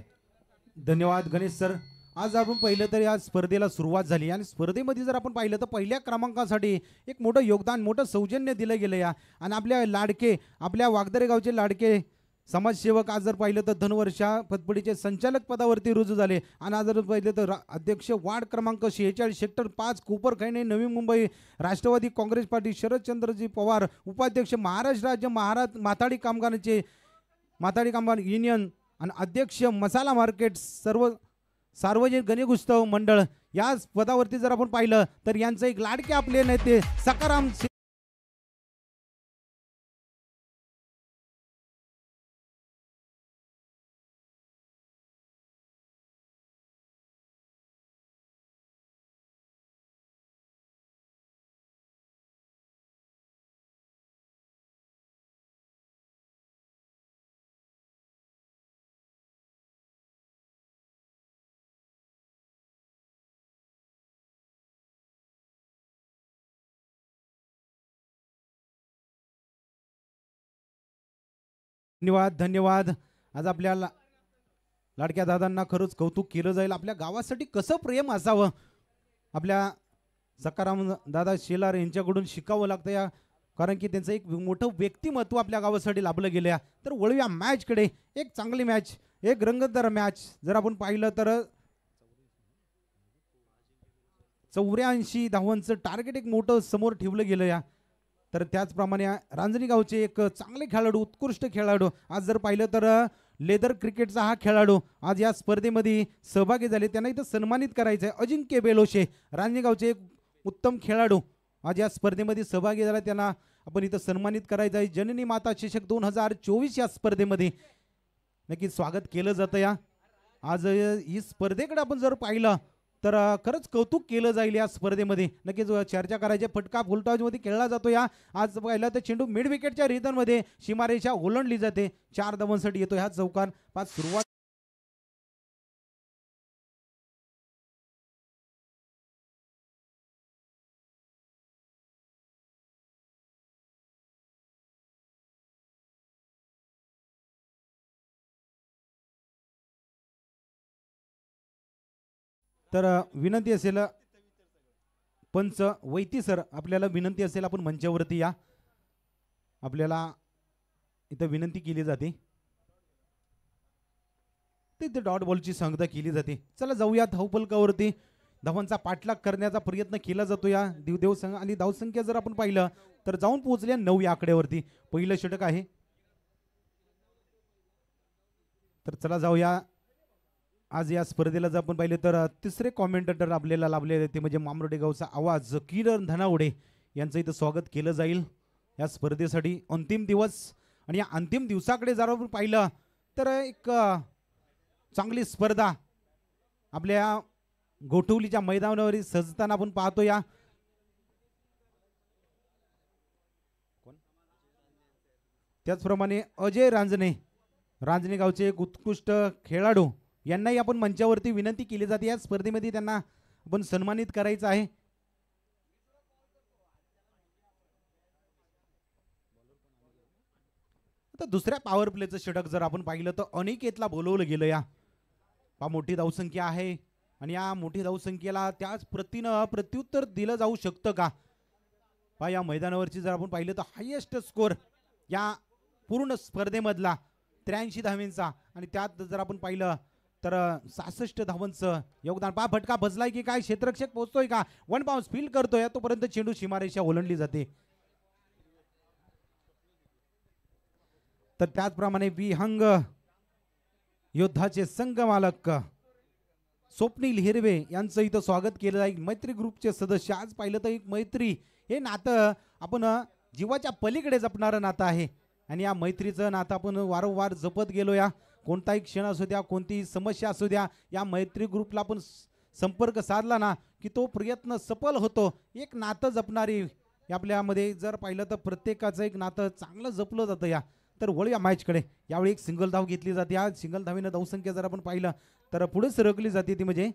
धन्यवाद गणेश सर. आज आपण पाहिलं तर या स्पर्धेला सुरुवात झाली आणि स्पर्धेमध्ये जर आपण पाहिलं तर पहिल्या क्रमांकासाठी एक मोठं योगदान, मोठं सौजन्य दिलं गेलं या. आणि आपल्या लाडके, आपल्या वागदरे गावचे लाडके समाजसेवक आज जर पाहिलं तर धनवर्षा पतपडीचे संचालक पदावरती रुजू झाले. आणि आज जर पाहिलं तर अध्यक्ष वार्ड क्रमांक 46 सेक्टर 5 कोपरखैने नवी मुंबई राष्ट्रवादी काँग्रेस पार्टी शरदचंद्रजी पवार, उपाध्यक्ष महाराष्ट्र राज्य माथाडी कामगार युनियन आणि अध्यक्ष मसाला मार्केट सर्व सार्वजनिक गणेशोत्सव मंडळ या पदावरती जर आपण पाहिलं तर यांचं एक लाडके आपले नेते सकाराम धन्यवाद. आज आपल्या लाडक्या दादांना खरंच कौतुक केलं जाईल. आपल्या गावासाठी कसं प्रेम असावं आपल्या सकाराम दादा शेलार यांच्याकडून शिकावं लागतं या. कारण की त्यांचं एक मोठं व्यक्तिमत्व आपल्या गावासाठी लाभलं गेलं या. तर वळूया मॅचकडे. एक चांगली मॅच, एक रंगतदार मॅच जर आपण पाहिलं तर 84 धावांचं टार्गेट एक मोठं समोर ठेवलं गेलं या. तर त्याचप्रमाणे रांजणी गावचे एक चांगले खेळाडू, उत्कृष्ट खेळाडू आज जर पाहिलं तर लेदर क्रिकेटचा हा खेळाडू आज या स्पर्धेमध्ये सहभागी झाले. त्यांना इथं सन्मानित करायचं आहे. अजिंक्य बेलोशे, रांजणी गावचे एक उत्तम खेळाडू आज या स्पर्धेमध्ये सहभागी झाला. त्यांना आपण इथं सन्मानित करायचं आहे. जननी माता चषक 2024 या स्पर्धेमध्ये नक्कीच स्वागत केलं जातं या. आज ही स्पर्धेकडे आपण जर पाहिलं तर खरंच कौतुक केलं जाईल या स्पर्धेमध्ये. नक्कीच चर्चा करायची. फटका फुलटॉसमध्ये खेळला जातो या. आज पाहिलं तर चेंडू मिड विकेटच्या रिदनमध्ये सीमारेषा ओलांडली जाते. 4 धावांसाठी येतो ह्या चौकार. 5 सुरुवात तर विनंती असेल पंच वैती सर, आपल्याला विनंती असेल आपण मंचावरती या. आपल्याला इथं विनंती केली जाते. तिथे डॉट बॉलची सांगता केली जाते. चला जाऊया धावफलकावरती. धावांचा पाठलाग करण्याचा प्रयत्न केला जातो या देवदेव संघ. आणि धावसंख्या जर आपण पाहिलं तर जाऊन पोहोचल्या 9 या आकड्यावरती. पहिलं षटक आहे. तर चला जाऊया. आज या स्पर्धेला जर आपण पाहिलं तर तिसरे कॉमेंटेटर आपल्याला लाभलेले ते म्हणजे मामरोडे गावचा आवाज किरण धनावडे यांचं इथं स्वागत केलं जाईल या स्पर्धेसाठी. अंतिम दिवस आणि या अंतिम दिवसाकडे जर आपण पाहिलं तर एक चांगली स्पर्धा आपल्या गोठवलीच्या मैदानावर सजताना आपण पाहतो या. त्याचप्रमाणे अजय रांजणे गावचे एक उत्कृष्ट खेळाडू यांनाही आपण मंचावरती विनंती केली जाते. या स्पर्धेमध्ये त्यांना आपण सन्मानित करायचं आहे. आता दुसऱ्या पॉवर प्लेचं षटक जर आपण पाहिलं तर अनिकेतला बोलवलं गेलं या. मोठी धावसंख्या आहे आणि या मोठी धावसंख्येला त्याच प्रतीनं प्रत्युत्तर दिलं जाऊ शकतं का? या मैदानावरची जर आपण पाहिलं तर हायेस्ट स्कोर या पूर्ण स्पर्धेमधला 83 धावांचा आणि त्यात जर आपण पाहिलं तर 66 धावांचं योगदान. पहा फटका बसलाय की काय, क्षेत्ररक्षक पोहोचतोय का, वन बाउन्स फील करतोय तोपर्यंत चेंडू सीमारेषा ओलांडली जाते. तर त्याचप्रमाणे विहंग योद्धाचे संघ मालक स्वप्नील हिरवे यांचं इथं स्वागत केलं जाईल. मैत्री ग्रुपचे सदस्य, आज पाहिलं तर एक मैत्री हे नातं आपण जीवाच्या पलीकडे जपणारं नातं आहे आणि या मैत्रीचं नातं आपण वारंवार जपत गेलो. या कोणताही क्षण असू द्या, कोणतीही समस्या असू द्या, या मैत्री ग्रुपला आपण संपर्क साधला ना की तो प्रयत्न सफल होतो. एक नातं जपणारी आपल्यामध्ये जर पाहिलं तर प्रत्येकाचं एक नातं चांगलं जपलं जातं. या तर वळूया मॅचकडे. यावेळी एक सिंगल धाव घेतली जाते. या सिंगल धावीनं धावसंख्या जर आपण पाहिलं तर पुढे सरकली जाते, ती म्हणजे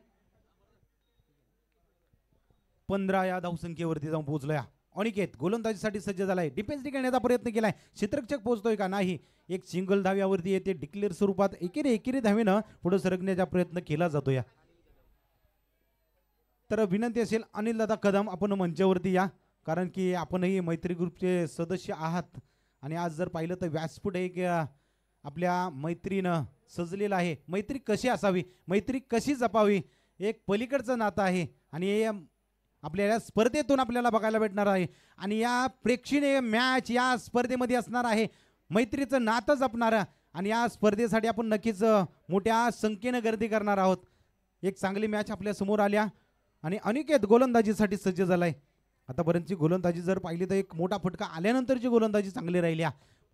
15 या धावसंख्येवरती जाऊन पोहोचलो. या अनिकेत गोलंदाजीसाठी सज्ज झालाय. डिफेन्स खेळण्याचा प्रयत्न केलाय. क्षेत्ररक्षक पोहोचतोय का, नाही. एक सिंगल धाव यावरती येते. डिक्लेअर स्वरूपात एकेरी धावेनं पुढे सरकण्याचा प्रयत्न केला जातो. या तर विनंती असेल अनिल दादा कदम आपण मंचावरती या, कारण की आपणही मैत्री ग्रुपचे सदस्य आहात आणि आज जर पाहिलं तर व्यासपीठ एक आपल्या मैत्रीनं सजलेलं आहे. मैत्री कशी असावी, मैत्री कशी जपावी, एक पलीकडचं नातं आहे आणि आपल्याला स्पर्धेतून आपल्याला बघायला भेटणार आहे. आणि या प्रेक्षणीय मॅच या स्पर्धेमध्ये असणार आहे. मैत्रीचं नातं जपणारं आणि या स्पर्धेसाठी आपण नक्कीच मोठ्या संख्येनं गर्दी करणार आहोत. एक चांगली मॅच आपल्या समोर आल्या आणि अनिकेत गोलंदाजीसाठी सज्ज झालाय. आतापर्यंतची गोलंदाजी जर पाहिली तर एक मोठा फटका आल्यानंतरची गोलंदाजी चांगली राहिली.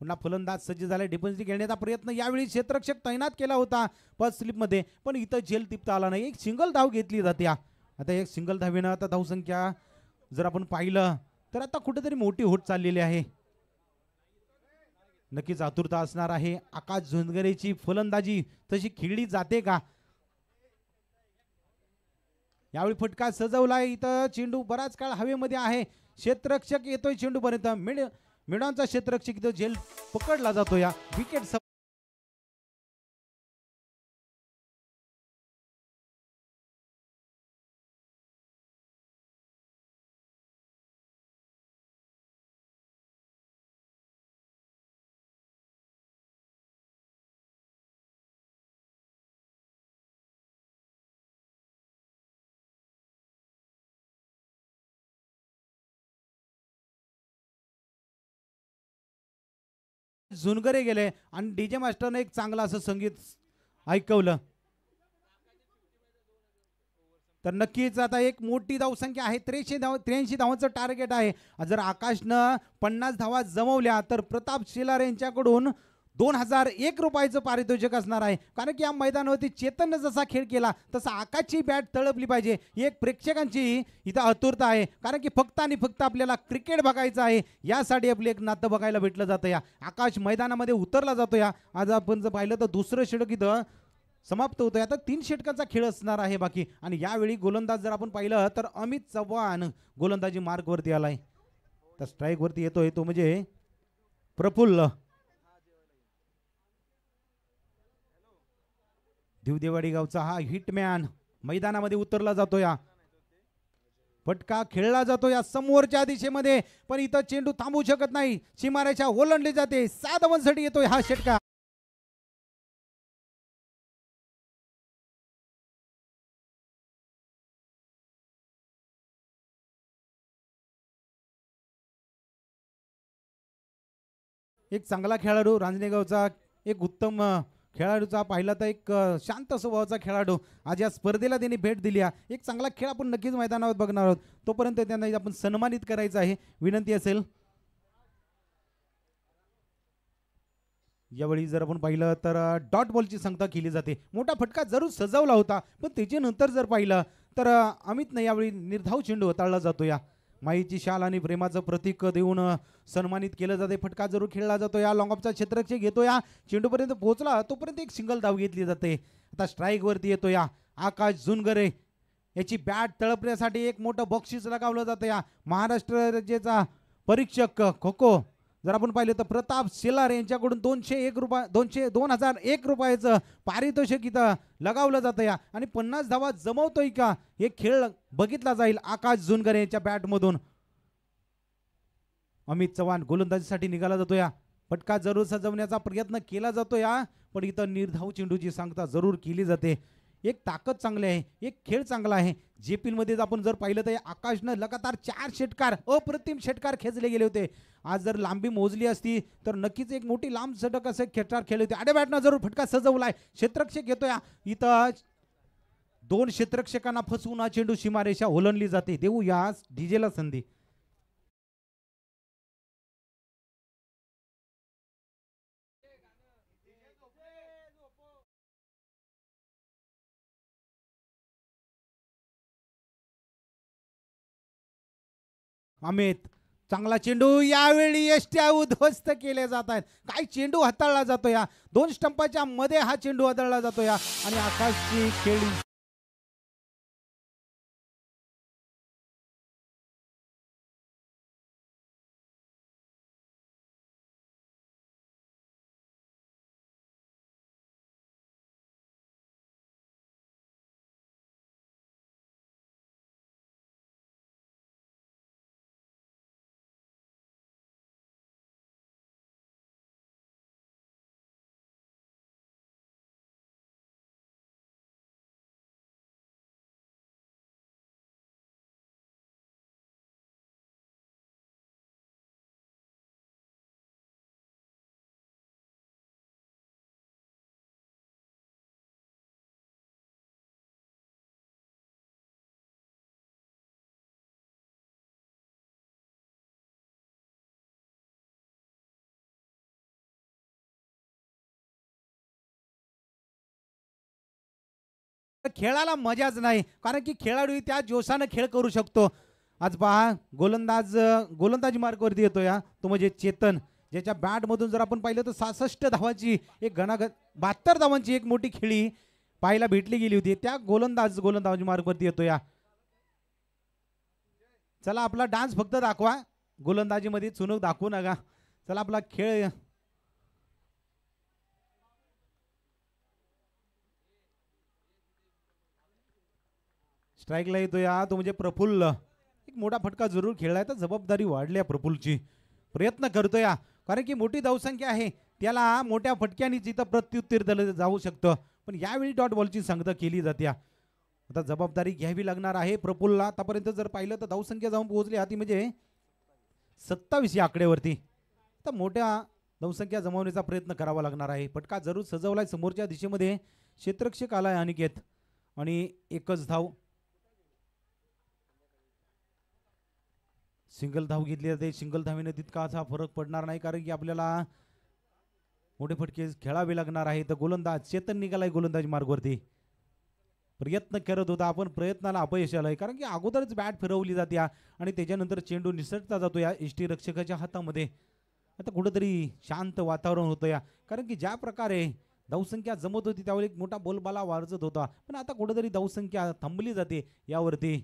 पुन्हा फलंदाज सज्ज झालाय. डिफेन्स खेळण्याचा प्रयत्न यावेळी क्षेत्ररक्षक तैनात केला होता फर्स्ट स्लिपमध्ये, पण इथं झेल टिपता आला नाही. एक सिंगल धाव घेतली जाते. आता एक सिंगल धावेनं आता धावसंख्या जर आपण पाहिलं तर आता कुठेतरी मोठी होत चाललेली आहे. नक्कीच आतुरता असणार आहे. आकाश झुंजगरेची फलंदाजी तशी खेळली जाते का. यावेळी फटका सजवलाय. इथं चेंडू बराच काळ हवेमध्ये आहे. क्षेत्ररक्षक येतोय चेंडूपर्यंत. मिडॉनचा क्षेत्ररक्षक इथं झेल पकडला जातो. या विकेट झुनगरे गेले आणि डीजे मास्टरने एक चांगलं असं संगीत ऐकवलं. तर नक्कीच आता एक मोठी धावसंख्या आहे. 83 धावांचं टार्गेट आहे. जर आकाशनं 50 धावा जमवल्या तर प्रताप शेलार यांच्याकडून 2001 रुपयाचं पारितोषिक असणार आहे. कारण की या मैदानावरती चेतननं जसा खेळ केला तसा आकाशची बॅट तळपली पाहिजे. एक प्रेक्षकांची इथं आतुरता आहे, कारण की फक्त आणि फक्त आपल्याला क्रिकेट बघायचं आहे. यासाठी आपले एक नातं बघायला भेटलं जातं. या आकाश मैदानामध्ये उतरला जातो. या आज आपण जर पाहिलं तर दुसरं षटक इथं समाप्त होतोय. आता 3 षटकांचा खेळ असणार आहे बाकी. आणि यावेळी गोलंदाज जर आपण पाहिलं तर अमित चव्हाण गोलंदाजी मार्गवरती आलाय. तर स्ट्राईक वरती येतोय तो म्हणजे प्रफुल्ल दिवदेवाडी गावचा हा हिटमॅन मैदानामध्ये उतरला जातो. या फटका खेळला जातो या समोरच्या दिशेमध्ये, पण इथं चेंडू थांबू शकत नाही. सीमारेषा ओलांडली जाते. 7 धावांसाठी येतोय हा षटका. एक चांगला खेळाडू रांजणेगावचा, एक उत्तम खेळाडूचा पाहिला तर एक शांत स्वभावाचा खेळाडू आज या स्पर्धेला त्यांनी भेट दिली आहे. एक चांगला खेळ आपण नक्कीच मैदानावर बघणार आहोत. तोपर्यंत त्यांना आपण सन्मानित करायचं आहे. विनंती असेल यावेळी जर आपण पाहिलं तर डॉट बॉलची सांगता केली जाते. मोठा फटका जरूर सजवला होता, पण त्याच्यानंतर जर पाहिलं तर अमितने यावेळी निर्धाव चेंडू हाताळला जातो. या माईची शाल आणि प्रेमाचं प्रतीक देऊन सन्मानित केलं जाते. फटका जरूर खेळला जातो. या लॉंग ऑफचा क्षेत्ररक्षक घेतो. या चेंडूपर्यंत पोहोचला तोपर्यंत एक सिंगल धाव घेतली जाते. आता स्ट्राईक वरती येतो या आकाश झुनगरे याची बॅट तळपण्यासाठी एक मोठं बक्षीस लगावलं जातं. या महाराष्ट्र राज्याचा परीक्षक खो खो जर आपण पाहिलं तर प्रताप शेलार यांच्याकडून 2001 रुपयाचं पारितोषिक इथं लगावलं जातं. या आणि 50 धावा जमवतोय का हे खेळ बघितला जाईल आकाश झुनगरे यांच्या बॅटमधून. अमित चव्हाण गोलंदाजीसाठी निघाला जातो. या फटका जरूर सजवण्याचा प्रयत्न केला जातो या, पण इथं निर्धाव चेंडूची सांगता जरूर केली जाते. एक ताकद चांगली आहे, एक खेळ चांगला आहे. जेपील मध्ये आपण जर पाहिलं तर आकाशनं लगातार 4 षटकार, अप्रतिम षटकार खेचले गेले होते. आज जर लांबी मोजली असती तर नक्कीच एक मोठी लांब षटक असे षटकार खेळले होते. आडे बॅटनं जरूर फटका सजवलाय, क्षेत्ररक्षक येतोय इथं. 2 क्षेत्ररक्षकांना फसवून हा चेंडू सीमारेषा ओलांडली जाते. देऊ या डीजेला संधी. अमित, चांगला चेंडू, यावेळी यष्ट्या उद्ध्वस्त केले जात आहेत. काय चेंडू हाताळला जातो या 2 स्टंपाच्या मध्ये, हा चेंडू हाताळला जातो या आणि आकाशची खेळी खेळाला मजाच नाही, कारण की खेळाडू त्या जोशानं खेळ करू शकतो. आज पहा गोलंदाजी मार्कवरती येतो या, तो म्हणजे चेतन, ज्याच्या बॅट मधून जर आपण पाहिलं तर 66 धावांची एक घनागत 72 धावांची एक मोठी खेळी पाहायला भेटली गेली होती. त्या गोलंदाजी मार्कवरती येतो या. चला आपला डान्स फक्त दाखवा, गोलंदाजी मध्ये चुनूक दाखवू नका. चला आपला खेळ स्ट्राईकला येतो या, तो म्हणजे प्रफुल्ल. एक मोठा फटका जरूर खेळलाय, तर जबाबदारी वाढली प्रफुल्लची. प्रयत्न करतोय कारण की मोठी धावसंख्या आहे, त्याला मोठ्या फटक्याने जिथं प्रत्युत्तर दिलं जाऊ शकतं, पण यावेळी डॉट बॉलची सांगता केली जाते. आता जबाबदारी घ्यावी लागणार आहे प्रफुल्लला. आतापर्यंत जर पाहिलं तर धावसंख्या जाऊन पोहोचली हाती म्हणजे 27 या आकड्यावरती. तर मोठ्या धावसंख्या जमवण्याचा प्रयत्न करावा लागणार आहे. फटका जरूर सजवलाय समोरच्या दिशेमध्ये, क्षेत्ररक्षक आलाय अनिकेत आणि एकच धाव. सिंगल धाव घेतली जाते. सिंगल धावेने तितकासा फरक पडणार नाही, कारण की आपल्याला मोठे फटके खेळावे लागणार आहे. तर गोलंदाज चेतन निघालाय गोलंदाजी मार्गवरती. प्रयत्न करत होता, आपण प्रयत्नाला अपयश आलंय, कारण की अगोदरच बॅट फिरवली जाते आणि त्याच्यानंतर चेंडू निसटता जातो या एसटी रक्षकाच्या हातामध्ये. आता कुठंतरी शांत वातावरण होतं या, कारण की ज्या प्रकारे धावसंख्या जमत होती त्यावेळी एक मोठा बोलबाला वाजत होता, पण आता कुठंतरी धावसंख्या थांबली जाते यावरती.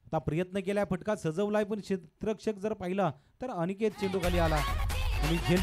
आता प्रयत्न केलाय, फटका सजवलाय, पण क्षेत्ररक्षक जर पाहिला तर अनिकेत चेंडू खाली आला आणि झेल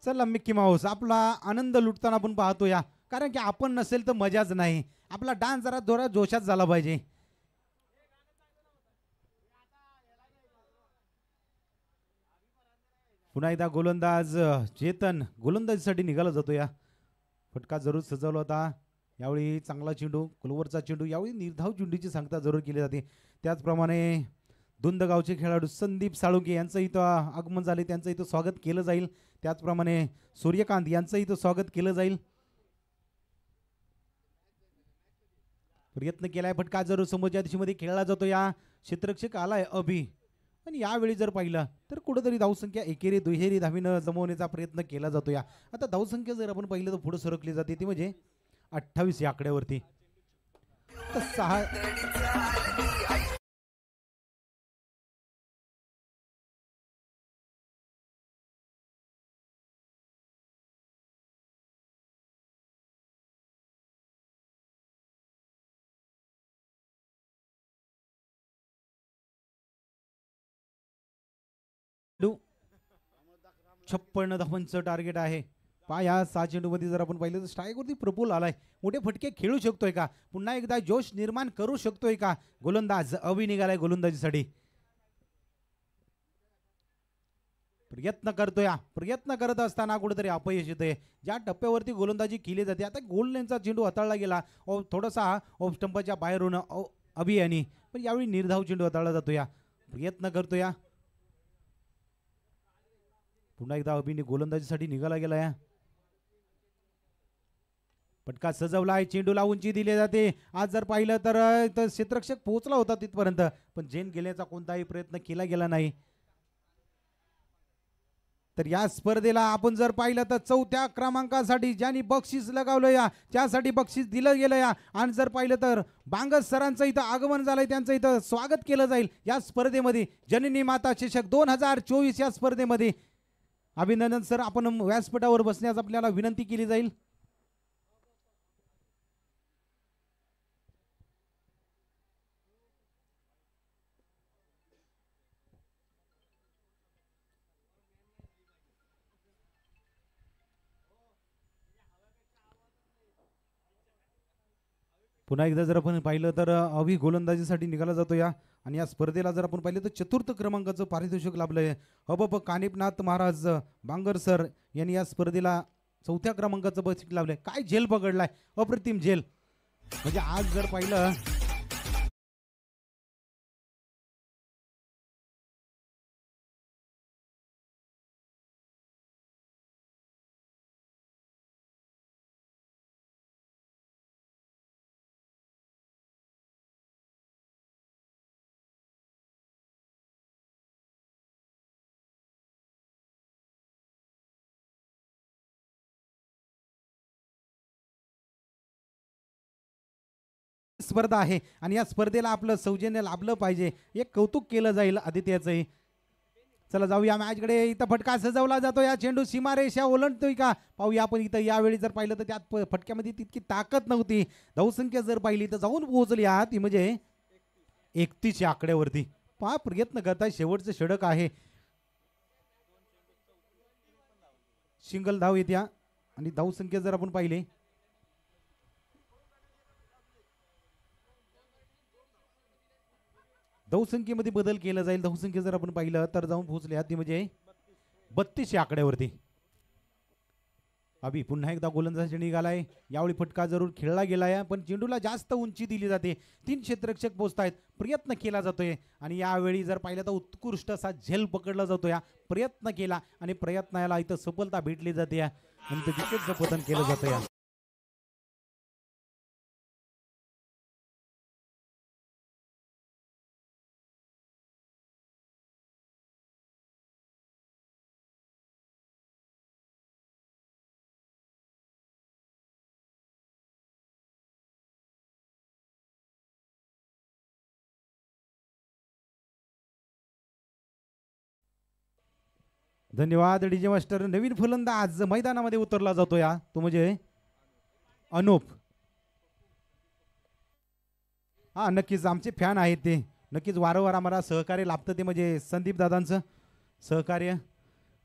चला मिक्की माऊस, आपला आनंद लुटताना आपण पाहतो या, कारण की आपण नसेल तर मजाच नाही. आपला डान्स जरा जोरात जोशात झाला पाहिजे. पुन्हा एकदा गोलंदाज चेतन गोलंदाजीसाठी निघाला जातो या. फटका जरूर सजवला होता यावेळी. चांगला चेंडू, क्लोवरचा चेंडू, यावेळी निर्धाव चेंडूची सांगता जरूर केली जाते. त्याचप्रमाणे धुंदगावचे खेळाडू संदीप साळुंके यांचं इथं आगमन झाले, त्यांचं इथं स्वागत केलं जाईल. त्याचप्रमाणे सूर्यकांत यांचं इथं स्वागत केलं जाईल. प्रयत्न केलाय, फटका जरूर समोरच्या दिशेमध्ये खेळला जातो या. क्षेत्ररक्षक आलाय अभि, आणि यावेळी जर पाहिलं तर कुठेतरी धावसंख्या एकेरी दुहेरी धावीनं जमवण्याचा प्रयत्न केला जातो या. आता धावसंख्या जर आपण पाहिलं तर पुढे सरकली जाते, ती म्हणजे 28 या आकड्यावरती. 6 56 धावांचं टार्गेट आहे. पहा या 6 चेंडूमध्ये जर आपण पाहिलं तर स्ट्राईकवरती प्रफुल आलाय. मोठे फटके खेळू शकतोय का, पुन्हा एकदा जोश निर्माण करू शकतोय का गोलंदाज अभि निघालाय गोलंदाजीसाठी. प्रयत्न करत असताना कुठेतरी अपयश येते. ज्या टप्प्यावरती गोलंदाजी केली जाते, आता गोल लाईनचा चेंडू हाताळला गेला थोडासा ऑफ स्टंपच्या बाहेरून अभि यांनी, पण यावेळी निर्धाव चेंडू हाताळला जातो. या प्रयत्न करतो या पुन्हा एकदा अभिने गोलंदाजीसाठी निघाला गेला. या पटका सजवला आहे, चेंडूला उंची दिली जाते. आज जर पाहिलं तर क्षेत्ररक्षक पोहोचला होता तिथपर्यंत, पण झेल गेल्याचा कोणताही प्रयत्न केला गेला नाही. तर या स्पर्धेला आपण जर पाहिलं तर 4थ्या क्रमांकासाठी ज्यांनी बक्षीस लगावलं या त्यासाठी बक्षीस दिलं गेलं या. आणि जर पाहिलं तर बांगस सरांचं इथं आगमन झालंय, त्यांचं इथं स्वागत केलं जाईल या स्पर्धेमध्ये. जननी माता चषक 2024 या स्पर्धेमध्ये. अभिनंदन सर, आपण व्यासपीठावर बसण्यास आपल्याला विनंती केली जाईल. पुन्हा एकदा जर आपण पाहिलं तर अभि गोलंदाजीसाठी निघाला जातो या. आणि या स्पर्धेला जर आपण पाहिलं तर 4th क्रमांकाचं पारितोषिक लाभलंय. हबप कानिपनाथ महाराज बांगर सर यांनी या स्पर्धेला 4थ्या क्रमांकाचं बक्षीस लाभलंय. काय झेल पकडलाय, अप्रतिम झेल. म्हणजे आज जर पाहिलं स्पर्धा आहे आणि या स्पर्धेला आपलं सौजन्य लाभलं पाहिजे, एक कौतुक केलं जाईल आदित्याचंही. चला जाऊया मॅचकडे. इथं फटका सजवला जातो, या चेंडू सीमारेषा ओलांडतोय का पाहूया आपण. इथं यावेळी जर पाहिलं तर त्यात फटक्यामध्ये तितकी ताकद नव्हती. धावसंख्या जर पाहिली तर जाऊन पोहोचली ती म्हणजे 31 च्या आकड्यावरती. पहा प्रयत्न करताय, शेवटचं षटक आहे. सिंगल धाव येत्या आणि धावसंख्या जर आपण पाहिली धावसंख्येमध्ये बदल केला जाईल. धावसंख्या जर आपण पाहिलं तर जाऊन पोहोचले ती म्हणजे 32 या आकड्यावरती. अभि पुन्हा एकदा गोलंदाजी निघालाय. यावेळी फटका जरूर खेळला गेलाय, पण चेंडूला जास्त उंची दिली जाते. 3 क्षेत्ररक्षक पोहोचतायत, प्रयत्न केला जातोय. आणि यावेळी जर पाहिलं तर उत्कृष्ट असा झेल पकडला जातो. या प्रयत्न केला आणि प्रयत्नाला इथं सफलता भेटली जाते आणि विकेटचं पतन केलं जातं. या धन्यवाद डीजे मास्टर. नवीन फलंदाज मैदानामध्ये उतरला जातो या, तो म्हणजे अनुप. हा नक्कीच आमचे फॅन आहेत ते, नक्कीच वारंवार आम्हाला सहकार्य लाभतं ते म्हणजे संदीप दादांचं सहकार्य.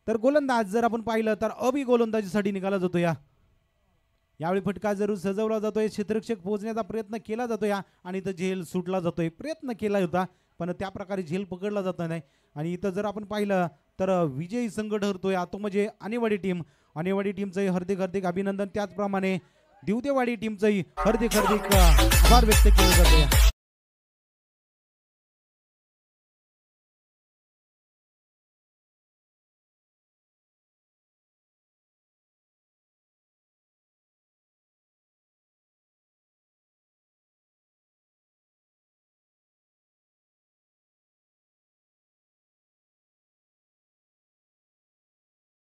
तर गोलंदाज जर आपण पाहिलं तर अभि गोलंदाजीसाठी निघाला जातो या. यावेळी फटका जरूर सजवला जातोय, क्षेत्ररक्षक पोहोचण्याचा प्रयत्न केला जातो या. आणि इथं झेल सुटला जातोय, प्रयत्न केला होता पण त्या प्रकारे झेल पकडला जात नाही. आणि इथं जर आपण पाहिलं तर विजयी संघ ठरतोय तो म्हणजे आणेवाडी टीम. आणेवाडी टीमचंही हार्दिक हार्दिक अभिनंदन. त्याचप्रमाणे दिवदेवाडी टीमचंही हार्दिक हार्दिक आभार व्यक्त केले जाते.